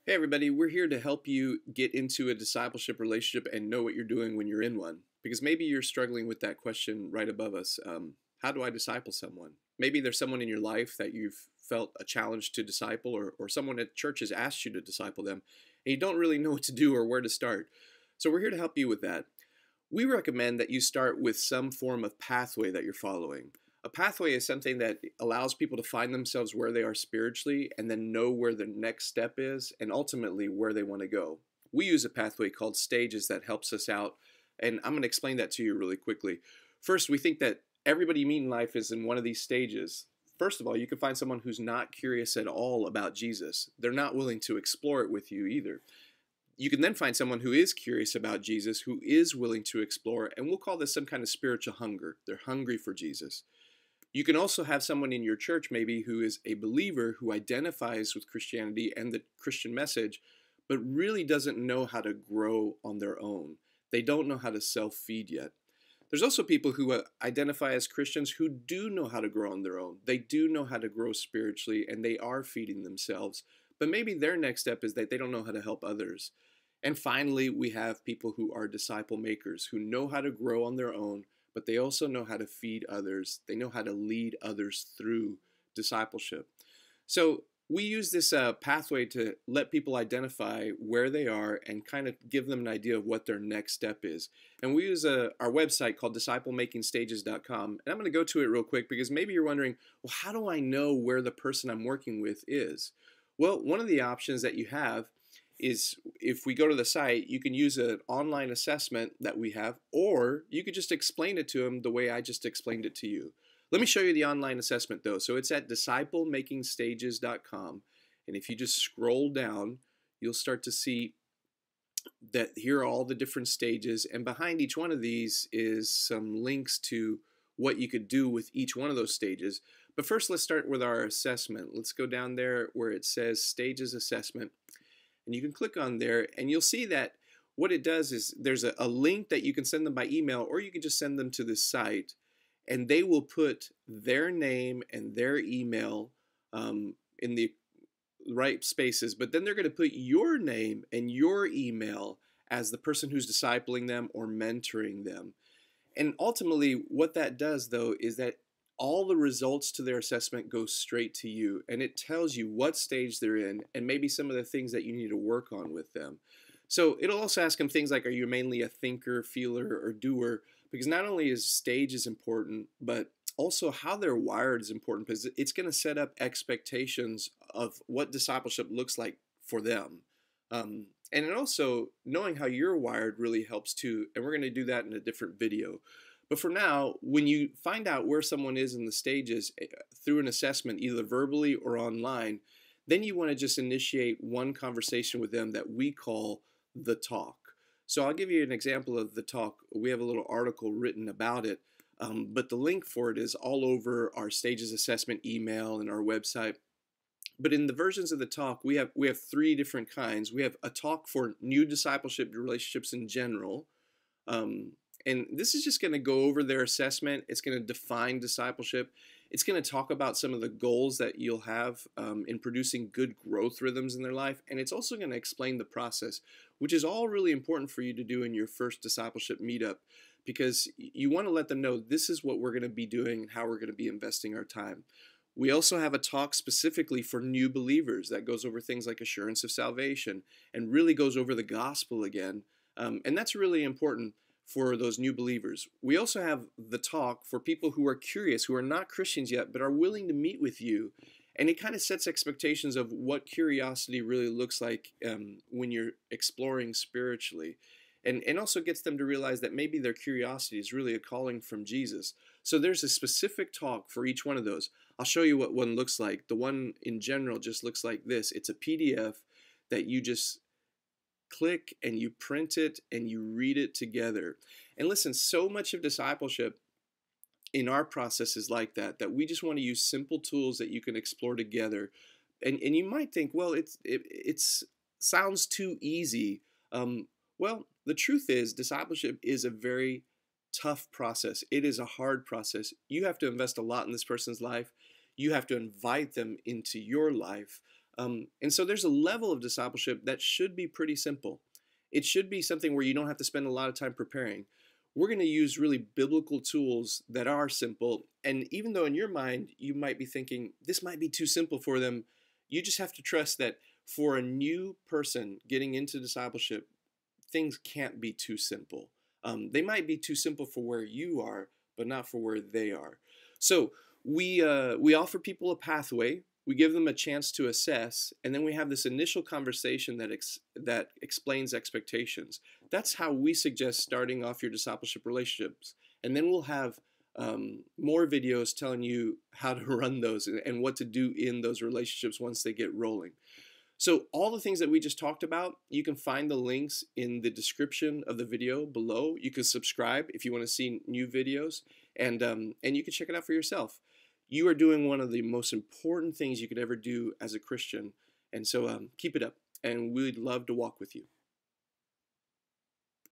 Hey, everybody, we're here to help you get into a discipleship relationship and know what you're doing when you're in one. Because maybe you're struggling with that question right above us. How do I disciple someone? Maybe there's someone in your life that you've felt a challenge to disciple, or someone at church has asked you to disciple them, and you don't really know what to do or where to start. So, we're here to help you with that. We recommend that you start with some form of pathway that you're following. A pathway is something that allows people to find themselves where they are spiritually and then know where the next step is and ultimately where they want to go. We use a pathway called stages that helps us out, and I'm going to explain that to you really quickly. First, we think that everybody you meet in life is in one of these stages. First of all, you can find someone who's not curious at all about Jesus. They're not willing to explore it with you either. You can then find someone who is curious about Jesus, who is willing to explore, and we'll call this some kind of spiritual hunger. They're hungry for Jesus. You can also have someone in your church maybe who is a believer who identifies with Christianity and the Christian message, but really doesn't know how to grow on their own. They don't know how to self-feed yet. There's also people who identify as Christians who do know how to grow on their own. They do know how to grow spiritually and they are feeding themselves, but maybe their next step is that they don't know how to help others. And finally, we have people who are disciple makers, who know how to grow on their own, but they also know how to feed others. They know how to lead others through discipleship. So we use this pathway to let people identify where they are and kind of give them an idea of what their next step is. And we use our website called disciplemakingstages.com. And I'm going to go to it real quick because maybe you're wondering, well, how do I know where the person I'm working with is? Well, one of the options that you have is if we go to the site, you can use an online assessment that we have, or you could just explain it to them the way I just explained it to you. Let me show you the online assessment though. So it's at disciplemakingstages.com. And if you just scroll down, you'll start to see that here are all the different stages. And behind each one of these is some links to what you could do with each one of those stages. But first, let's start with our assessment. Let's go down there where it says Stages Assessment. And you can click on there and you'll see that what it does is there's a link that you can send them by email, or you can just send them to this site and they will put their name and their email in the right spaces, but then they're going to put your name and your email as the person who's discipling them or mentoring them. And ultimately, what that does, though, is that all the results to their assessment go straight to you, and it tells you what stage they're in and maybe some of the things that you need to work on with them. So it'll also ask them things like, are you mainly a thinker, feeler, or doer? Because not only is stage is important, but also how they're wired is important, because it's going to set up expectations of what discipleship looks like for them. And it also, knowing how you're wired really helps too, and we're going to do that in a different video. But for now, when you find out where someone is in the stages through an assessment, either verbally or online, then you want to just initiate one conversation with them that we call the talk. So I'll give you an example of the talk. We have a little article written about it, but the link for it is all over our stages assessment email and our website. But in the versions of the talk, we have three different kinds. We have a talk for new discipleship relationships in general. And this is just going to go over their assessment. It's going to define discipleship. It's going to talk about some of the goals that you'll have in producing good growth rhythms in their life. And it's also going to explain the process, which is all really important for you to do in your first discipleship meetup, because you want to let them know this is what we're going to be doing and how we're going to be investing our time. We also have a talk specifically for new believers that goes over things like assurance of salvation and really goes over the gospel again. And that's really important for those new believers. We also have the talk for people who are curious, who are not Christians yet, but are willing to meet with you. And it kind of sets expectations of what curiosity really looks like when you're exploring spiritually. And also gets them to realize that maybe their curiosity is really a calling from Jesus. So there's a specific talk for each one of those. I'll show you what one looks like. The one in general just looks like this. It's a PDF that you just click and you print it and you read it together. And listen, so much of discipleship in our process is like that, that we just want to use simple tools that you can explore together. And you might think, well, it sounds too easy. Well, the truth is discipleship is a very tough process. It is a hard process. You have to invest a lot in this person's life. You have to invite them into your life. And so there's a level of discipleship that should be pretty simple. It should be something where you don't have to spend a lot of time preparing. We're going to use really biblical tools that are simple. And even though in your mind you might be thinking this might be too simple for them, you just have to trust that for a new person getting into discipleship, things can't be too simple. They might be too simple for where you are, but not for where they are. So we offer people a pathway. We give them a chance to assess, and then we have this initial conversation that explains expectations. That's how we suggest starting off your discipleship relationships. And then we'll have more videos telling you how to run those and what to do in those relationships once they get rolling. So all the things that we just talked about, you can find the links in the description of the video below. You can subscribe if you want to see new videos, and you can check it out for yourself. You are doing one of the most important things you could ever do as a Christian, and so keep it up, and we'd love to walk with you.